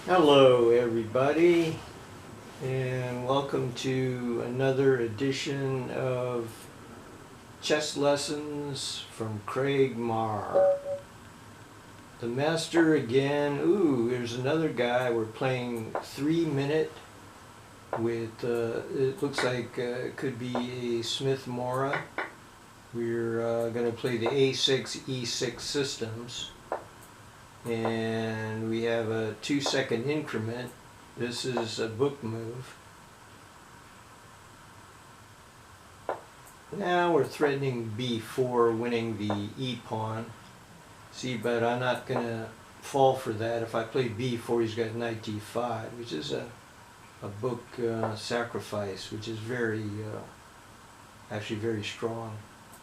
Hello everybody, and welcome to another edition of Chess Lessons from Craig Marr. The master again. Ooh, there's another guy. We're playing 3 minute with, it looks like it could be a Smith Morra. We're going to play the A6, E6 systems. And we have a 2-second increment. This is a book move. Now we're threatening b4, winning the e pawn. See, but I'm not going to fall for that. If I play b4, he's got knight d5, which is a book sacrifice, which is very, actually very strong.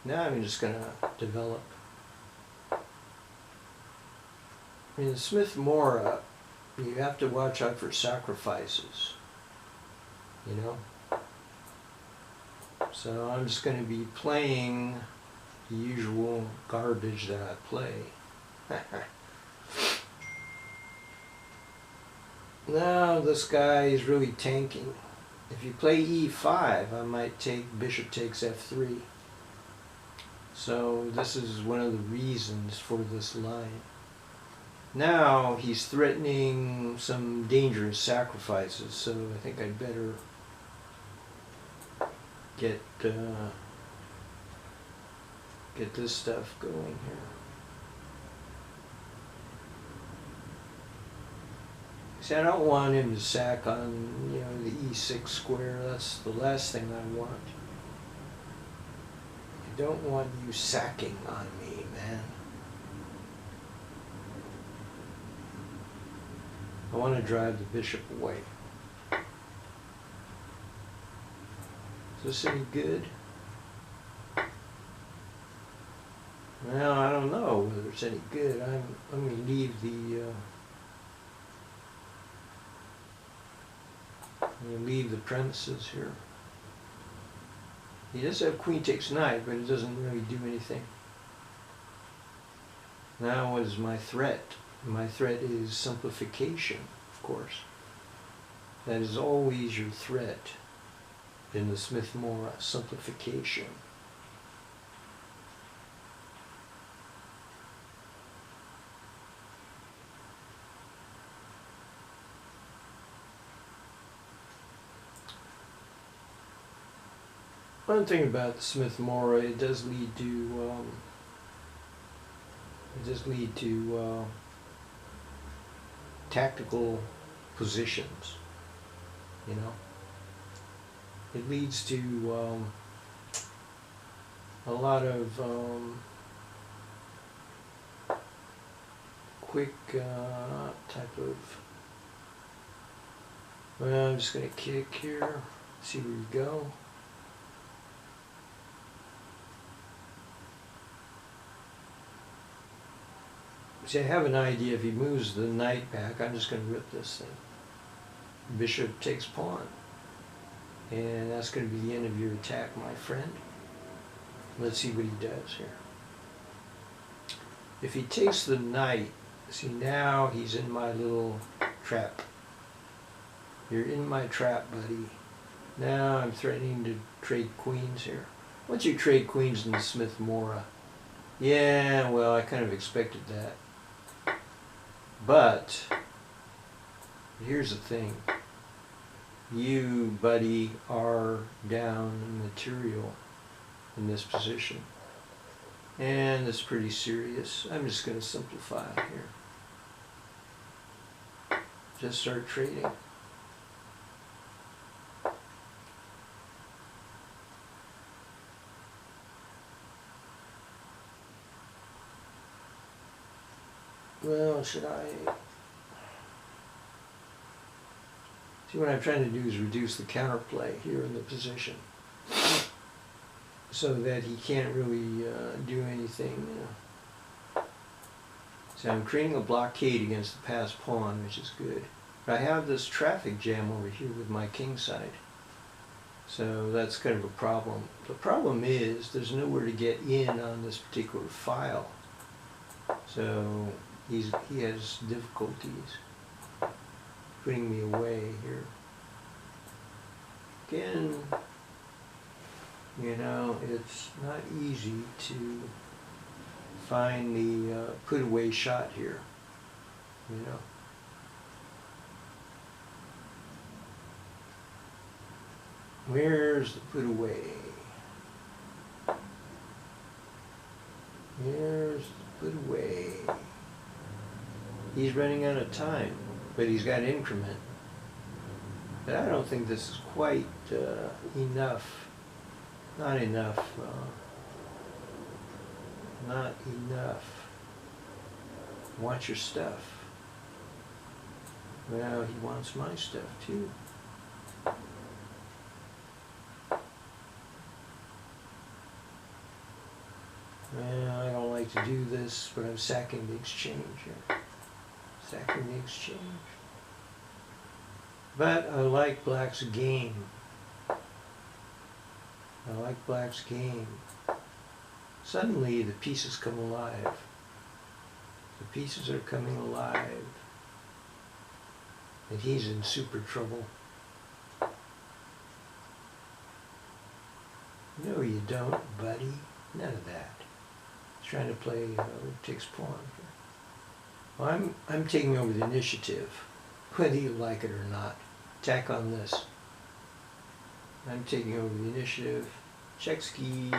Now I'm just going to develop. In Smith Morra, you have to watch out for sacrifices, you know? So I'm just going to be playing the usual garbage that I play. Now this guy is really tanking. If you play e5, I might take bishop takes f3. So this is one of the reasons for this line. Now he's threatening some dangerous sacrifices, so I think I'd better get this stuff going here. See, I don't want him to sack on, the e6 square. That's the last thing I want. I don't want you sacking on me, man. I want to drive the bishop away. Is this any good? Well, I don't know whether it's any good. I'm going to leave the premises here. He does have queen takes knight, but it doesn't really do anything. Now what is my threat? My threat is simplification, of course. That is always your threat in the Smith Morra, simplification. One thing about the Smith Morra, it does lead to tactical positions, It leads to a lot of quick type of, well, I'm just going to kick here, see where we go. See, I have an idea. If he moves the knight back, I'm just going to rip this thing. Bishop takes pawn. And that's going to be the end of your attack, my friend. Let's see what he does here. If he takes the knight, see, now he's in my little trap. You're in my trap, buddy. Now I'm threatening to trade queens here. Once you trade queens in the Smith Morra, yeah, well, I kind of expected that. But here's the thing. You, buddy, are down material in this position. And it's pretty serious. I'm just going to simplify here. Just start trading. Well, should I? See, what I'm trying to do is reduce the counterplay here in the position, so that he can't really do anything. So I'm creating a blockade against the passed pawn, which is good. But I have this traffic jam over here with my king side. So that's kind of a problem. The problem is there's nowhere to get in on this particular file. So he has difficulties. putting me away here. Again, you know, it's not easy to find the put away shot here, you know. Where's the put away? Where's the put away? He's running out of time, but he's got increment. But I don't think this is quite enough. Not enough. Not enough. Want your stuff. Well, he wants my stuff too. Well, I don't like to do this, but I'm sacking the exchange here. Sacking the exchange. But I like black's game. I like black's game. Suddenly the pieces come alive. The pieces are coming alive. And he's in super trouble. No, you don't, buddy. None of that. He's trying to play takes pawn. Well, I'm taking over the initiative, whether you like it or not. Attack on this. I'm taking over the initiative. Check ski.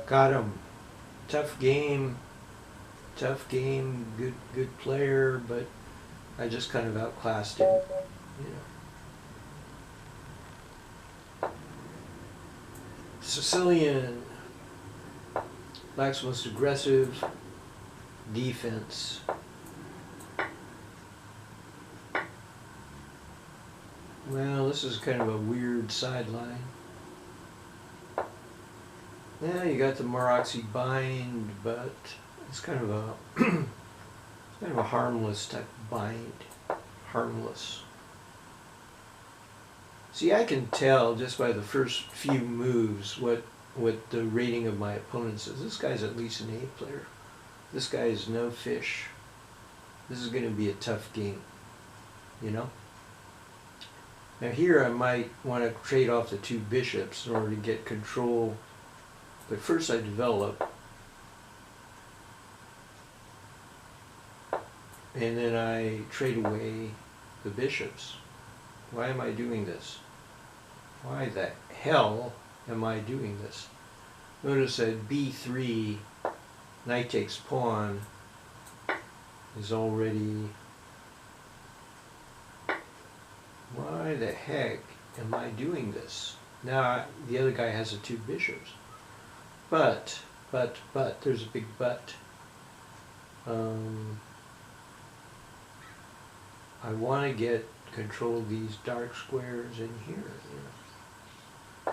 Got him. Tough game, good player, but I just kind of outclassed him, you know. Sicilian, black's most aggressive defense. Well, this is kind of a weird sideline. Yeah, you got the Maroxy bind, but it's kind of a kind of a harmless type of bind. Harmless. See, I can tell just by the first few moves what the rating of my opponents is. This guy's at least an A player. This guy is no fish. This is going to be a tough game, you know? Now here I might want to trade off the two bishops in order to get control. But first I develop, and then I trade away the bishops. Why am I doing this? Why the hell am I doing this? Notice that b3, knight takes pawn, is already... Why the heck am I doing this? Now the other guy has the two bishops. But, there's a big but. I want to get control of these dark squares in here. You know.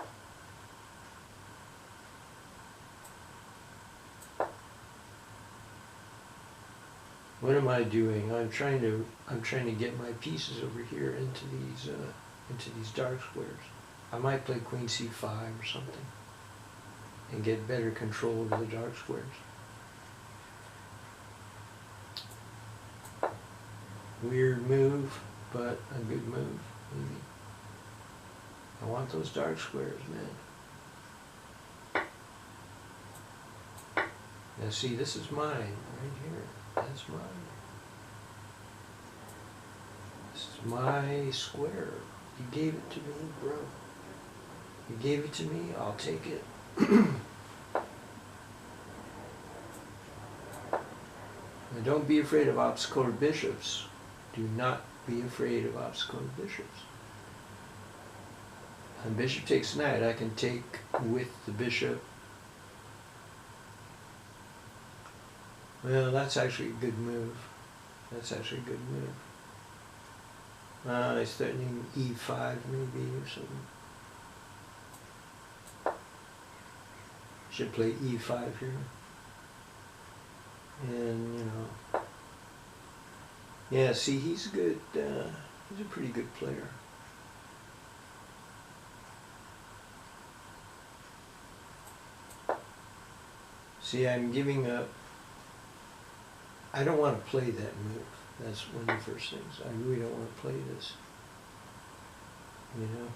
What am I doing? I'm trying to get my pieces over here into these dark squares. I might play Queen C5 or something, and get better control of the dark squares. Weird move, but a good move, maybe. I want those dark squares, man. Now see, this is mine, right here. That's mine. This is my square. You gave it to me, bro. You gave it to me, I'll take it. Now don't be afraid of obstacle bishops. Do not be afraid of obstacle bishops. And bishop takes knight, I can take with the bishop. Well, that's actually a good move. That's actually a good move. He's threatening E5 maybe or something. Should play E5 here. And, you know, yeah, see, he's good, he's a pretty good player. See, I'm giving up. I don't want to play that move. That's one of the first things. I really don't want to play this. You know?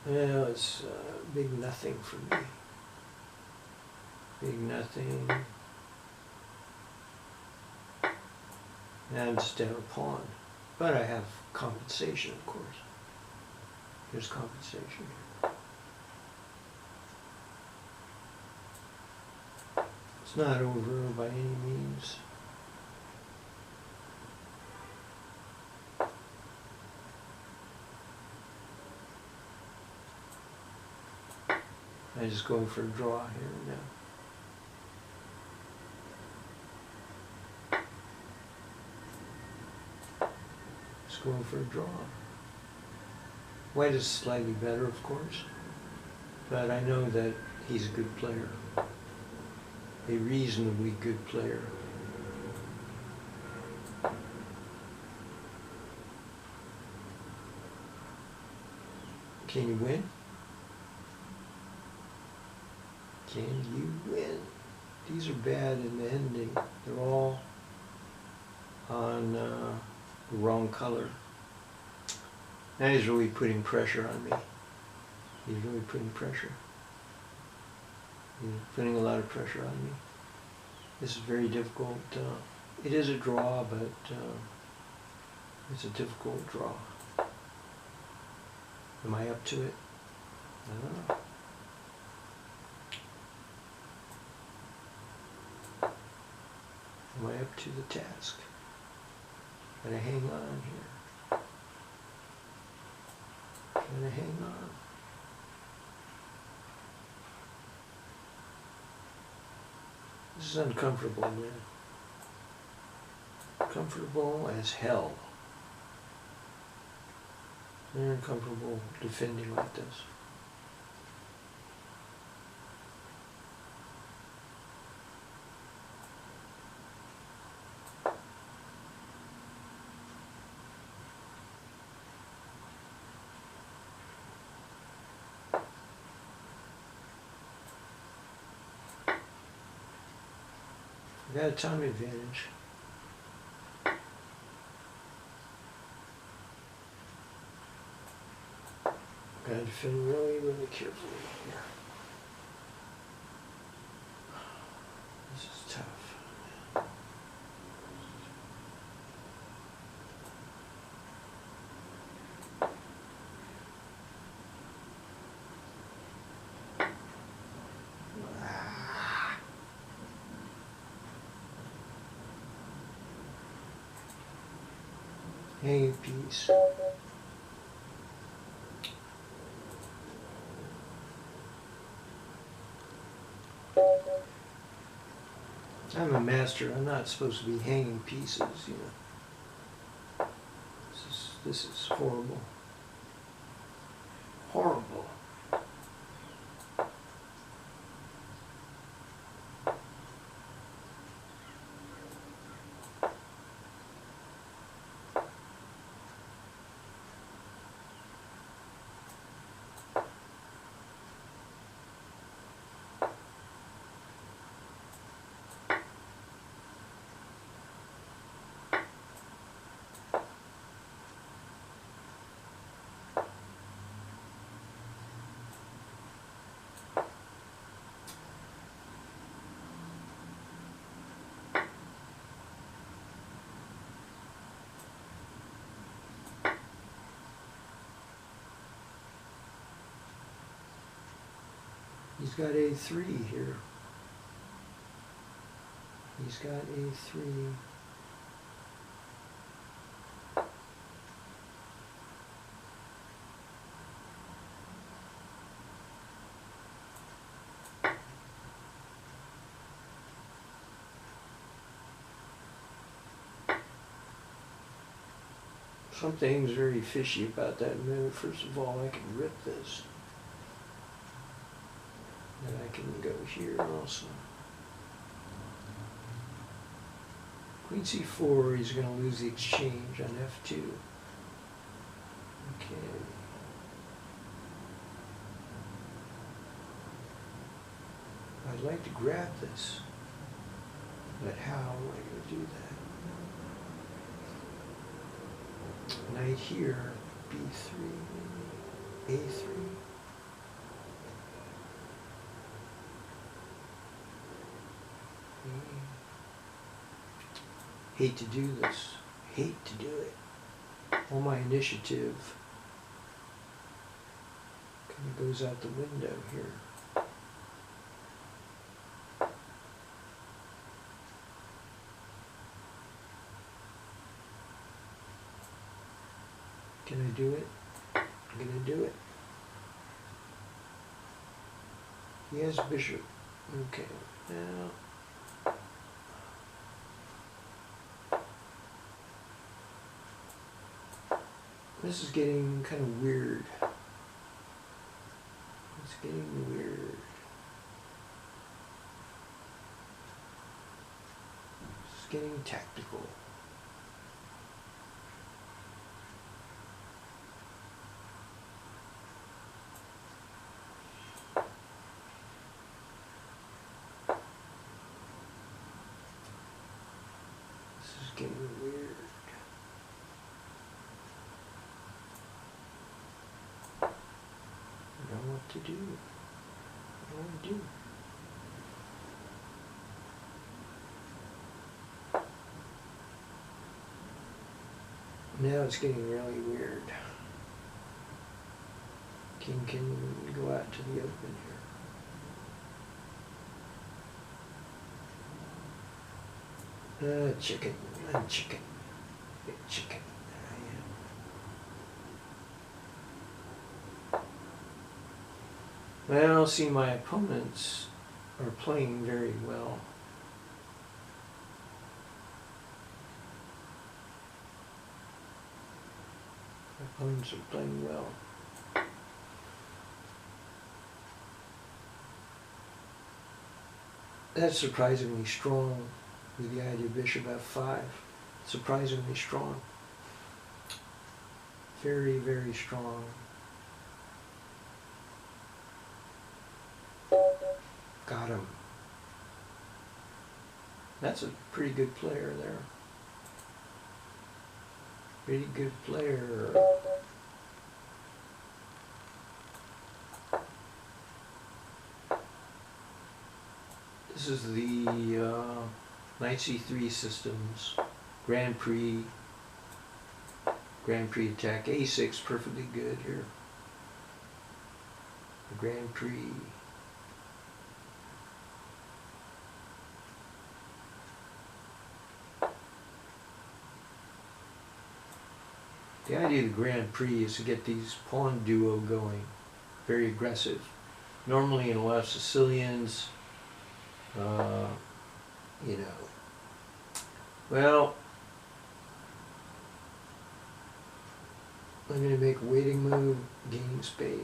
Well, it's big nothing for me. Big nothing. And I'm just down a pawn. But I have compensation, of course. There's compensation here. It's not over by any means. I'm just going for a draw here now. Just going for a draw. White is slightly better, of course, but I know that he's a good player. A reasonably good player. Can you win? Can you win? These are bad in the ending. They're all on the wrong color. Now he's really putting pressure on me. He's really putting pressure. He's putting a lot of pressure on me. This is very difficult. It is a draw, but it's a difficult draw. Am I up to it? I don't know. Am I up to the task? Gotta hang on here. Gotta hang on. This is uncomfortable, man. Comfortable as hell. Very uncomfortable defending like this. I got a time advantage. Gotta defend really, really carefully here. This is tough. Hanging piece. I'm a master. I'm not supposed to be hanging pieces, you know. This is horrible. Horrible. He's got A3 here. He's got A3. Something's very fishy about that move. First of all, I can rip this. And I can go here also. Queen c4, he's going to lose the exchange on f2. Okay. I'd like to grab this, but how am I going to do that? Knight here, b3, maybe a3. Hate to do this. Hate to do it. All my initiative kind of goes out the window here. Can I do it? I'm going to do it. He has bishop. Okay. Now, this is getting kind of weird. It's getting weird. It's getting tactical. This is getting weird. What to do? What do I do? Now it's getting really weird. King can go out to the open here. Chicken. I'm chicken. Big chicken. Well, see, my opponents are playing very well. My opponents are playing well. That's surprisingly strong with the idea of bishop f5. Surprisingly strong. Very, very strong. Got him. That's a pretty good player there. Pretty good player. This is the Knight c3 systems. Grand Prix attack. a6, perfectly good here. The Grand Prix. The idea of the Grand Prix is to get these pawn duo going, very aggressive. Normally in a lot of Sicilians, you know, well, I'm going to make a waiting move, gaining space.